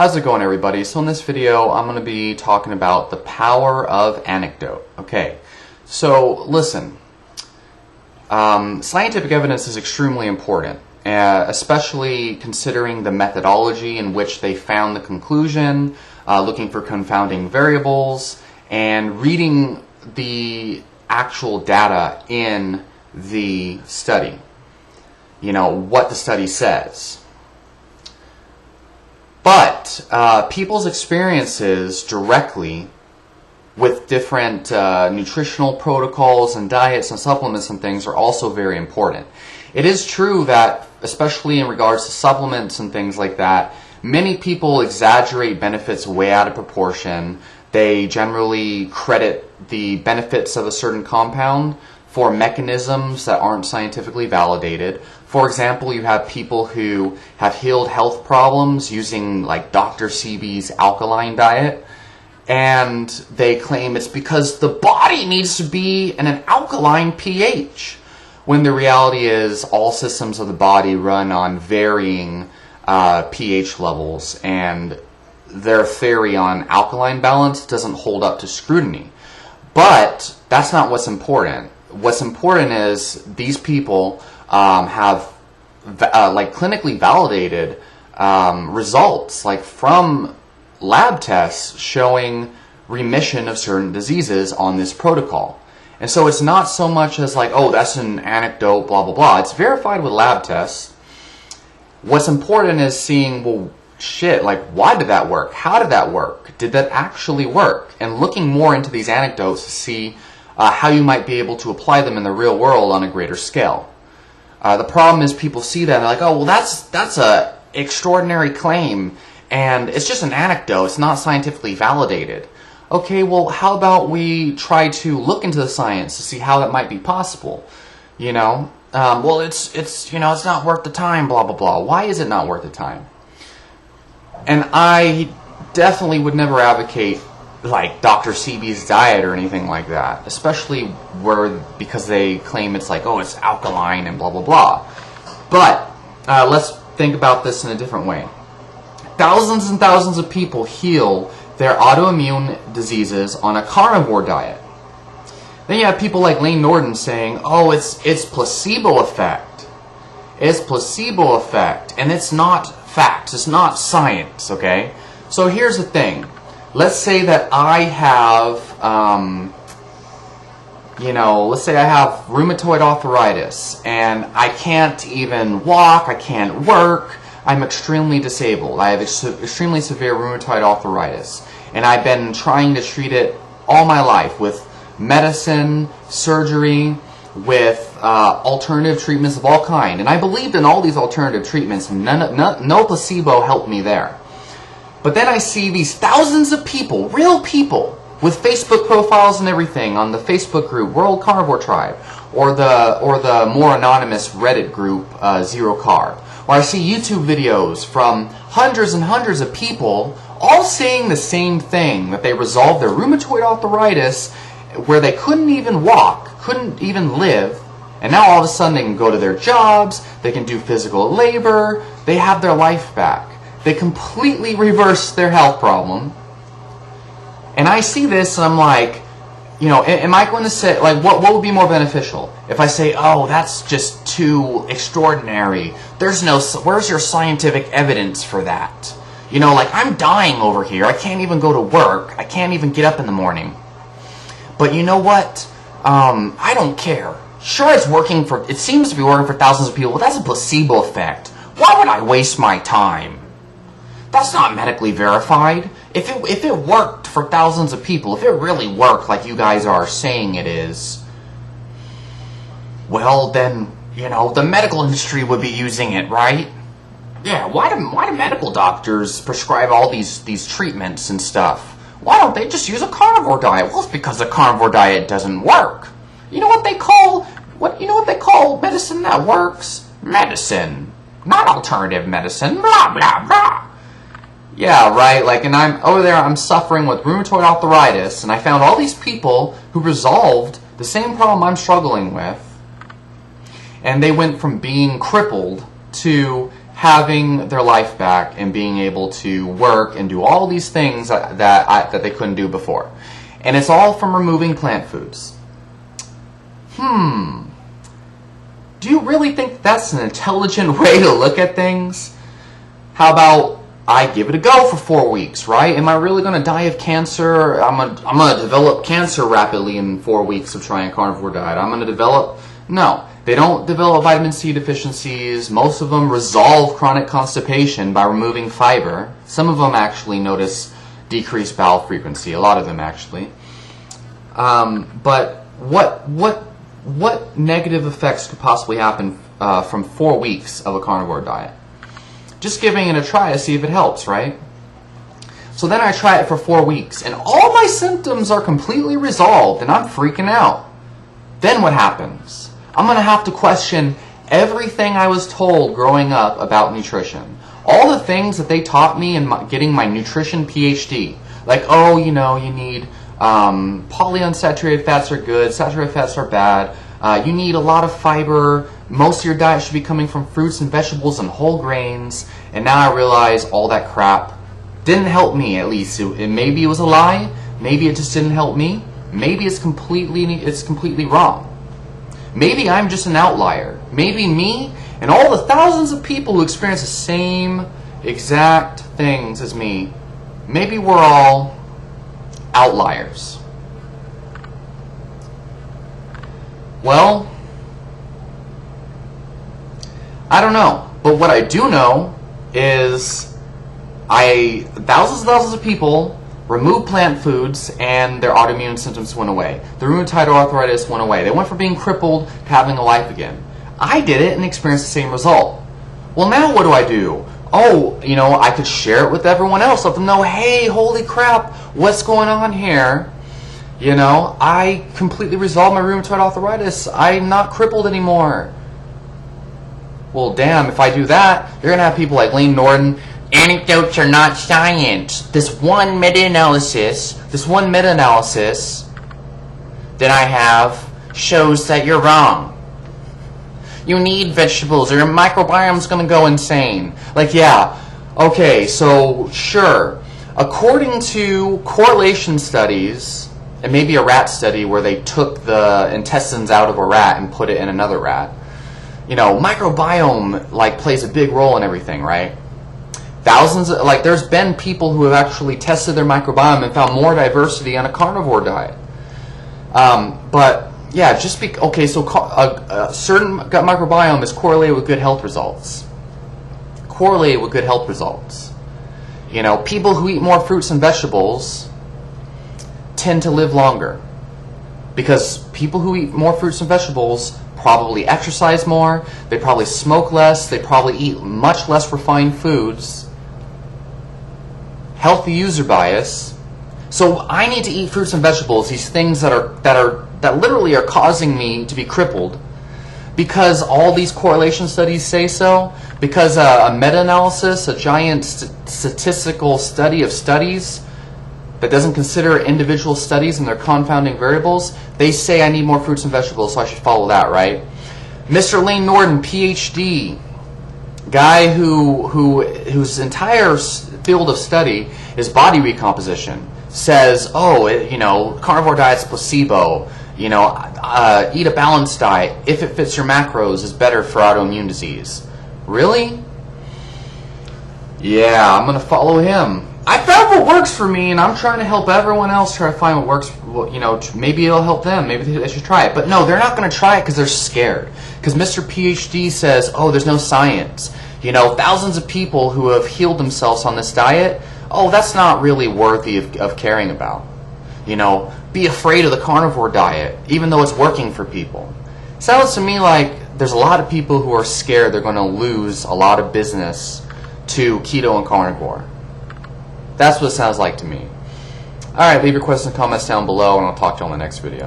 How's it going, everybody? So in this video, I'm going to be talking about the power of anecdote. Okay, so listen, scientific evidence is extremely important, especially considering the methodology in which they found the conclusion, looking for confounding variables, and reading the actual data in the study. You know, what the study says. But people's experiences directly with different nutritional protocols and diets and supplements and things are also very important. It is true that, especially in regards to supplements and things like that, many people exaggerate benefits way out of proportion. They generally credit the benefits of a certain compound for mechanisms that aren't scientifically validated. For example, you have people who have healed health problems using like Dr. Sebi's alkaline diet, and they claim it's because the body needs to be in an alkaline pH, when the reality is all systems of the body run on varying pH levels, and their theory on alkaline balance doesn't hold up to scrutiny. But that's not what's important. What's important is these people have like clinically validated results, like from lab tests showing remission of certain diseases on this protocol. And so it's not so much as like, oh, that's an anecdote, blah, blah, blah. It's verified with lab tests. What's important is seeing, well, shit, like, why did that work? How did that work? Did that actually work? And looking more into these anecdotes to see how you might be able to apply them in the real world on a greater scale. The problem is people see that and they're like, oh, well, that's a extraordinary claim, and it's just an anecdote. It's not scientifically validated. Okay, well, how about we try to look into the science to see how that might be possible? You know, well, it's not worth the time, blah, blah, blah. Why is it not worth the time? And I definitely would never advocate like Dr. Sebi's diet or anything like that, especially because they claim it's like, oh, it's alkaline and blah, blah, blah. But let's think about this in a different way. Thousands and thousands of people heal their autoimmune diseases on a carnivore diet. Then you have people like Lane Norton saying, oh, it's placebo effect. It's placebo effect, and it's not facts. It's not science, okay? So here's the thing. Let's say that I have, let's say I have rheumatoid arthritis, and I can't even walk, I can't work, I'm extremely disabled. I have extremely severe rheumatoid arthritis, and I've been trying to treat it all my life with medicine, surgery, with alternative treatments of all kind. And I believed in all these alternative treatments, and no placebo helped me there. But then I see these thousands of people, real people, with Facebook profiles and everything on the Facebook group World Carnivore Tribe, or the more anonymous Reddit group Zero Carb. Or I see YouTube videos from hundreds and hundreds of people all saying the same thing, that they resolved their rheumatoid arthritis where they couldn't even walk, couldn't even live, and now all of a sudden they can go to their jobs, they can do physical labor, they have their life back. They completely reversed their health problem. And I see this and I'm like, am I going to say, like, what would be more beneficial? If I say, oh, that's just too extraordinary. Where's your scientific evidence for that? Like, I'm dying over here. I can't even go to work. I can't even get up in the morning. But you know what? I don't care. Sure, it seems to be working for thousands of people. Well, that's a placebo effect. Why would I waste my time? That's not medically verified. If it worked for thousands of people, if it really worked like you guys are saying it is, well then, the medical industry would be using it, right? Yeah, why do medical doctors prescribe all these treatments and stuff? Why don't they just use a carnivore diet? Well, it's because the carnivore diet doesn't work. You know what they call medicine that works? Medicine, not alternative medicine. Blah blah blah. Yeah, right, like, and I'm over there, I'm suffering with rheumatoid arthritis, and I found all these people who resolved the same problem I'm struggling with, and they went from being crippled to having their life back and being able to work and do all these things that they couldn't do before. And it's all from removing plant foods. Do you really think that's an intelligent way to look at things? How about I give it a go for 4 weeks, right? Am I really going to die of cancer? I'm going to develop cancer rapidly in 4 weeks of trying a carnivore diet. I'm going to develop... No, they don't develop vitamin C deficiencies. Most of them resolve chronic constipation by removing fiber. Some of them actually notice decreased bowel frequency. A lot of them actually. But what negative effects could possibly happen from 4 weeks of a carnivore diet? Just giving it a try to see if it helps, right? So then I try it for 4 weeks, and all my symptoms are completely resolved, and I'm freaking out. Then what happens? I'm going to have to question everything I was told growing up about nutrition. All the things that they taught me in getting my nutrition PhD. Like, oh, you know, you need polyunsaturated fats are good, saturated fats are bad. You need a lot of fiber. Most of your diet should be coming from fruits and vegetables and whole grains. And now I realize all that crap didn't help me, at least. Maybe it was a lie. Maybe it just didn't help me. Maybe it's completely wrong. Maybe I'm just an outlier. Maybe me and all the thousands of people who experience the same exact things as me, maybe we're all outliers. Well, I don't know. But what I do know is thousands of people removed plant foods and their autoimmune symptoms went away. The rheumatoid arthritis went away. They went from being crippled to having a life again. I did it and experienced the same result. Well, now what do? Oh, you know, I could share it with everyone else. Let them know, hey, holy crap, what's going on here? You know, I completely resolved my rheumatoid arthritis. I'm not crippled anymore. Well, damn, if I do that, you're going to have people like Layne Norton. Anecdotes are not science. This one meta-analysis that I have shows that you're wrong. You need vegetables or your microbiome's going to go insane. Like, yeah, okay, so sure. According to correlation studies, and maybe a rat study where they took the intestines out of a rat and put it in another rat, you know, microbiome like plays a big role in everything, right? There's been people who have actually tested their microbiome and found more diversity on a carnivore diet. But yeah, so a certain gut microbiome is correlated with good health results. You know, people who eat more fruits and vegetables tend to live longer because people who eat more fruits and vegetables probably exercise more, they probably smoke less, they probably eat much less refined foods. Healthy user bias. So I need to eat fruits and vegetables, these things that literally are causing me to be crippled, because all these correlation studies say so, because a meta-analysis, a giant statistical study of studies that doesn't consider individual studies and their confounding variables, they say I need more fruits and vegetables, so I should follow that, right? Mr. Layne Norton, PhD, guy whose entire field of study is body recomposition, says, oh, you know, carnivore diet's placebo. You know, eat a balanced diet if it fits your macros is better for autoimmune disease. Really? Yeah, I'm gonna follow him. I found what works for me, and I'm trying to help everyone else try to find what works. You know, maybe it'll help them. Maybe they should try it. But no, they're not going to try it because they're scared. Because Mr. PhD says, oh, there's no science. You know, thousands of people who have healed themselves on this diet, oh, that's not really worthy of caring about. You know, be afraid of the carnivore diet, even though it's working for people. Sounds to me like there's a lot of people who are scared they're going to lose a lot of business to keto and carnivore. That's what it sounds like to me. Alright, leave your questions and comments down below, and I'll talk to you on the next video.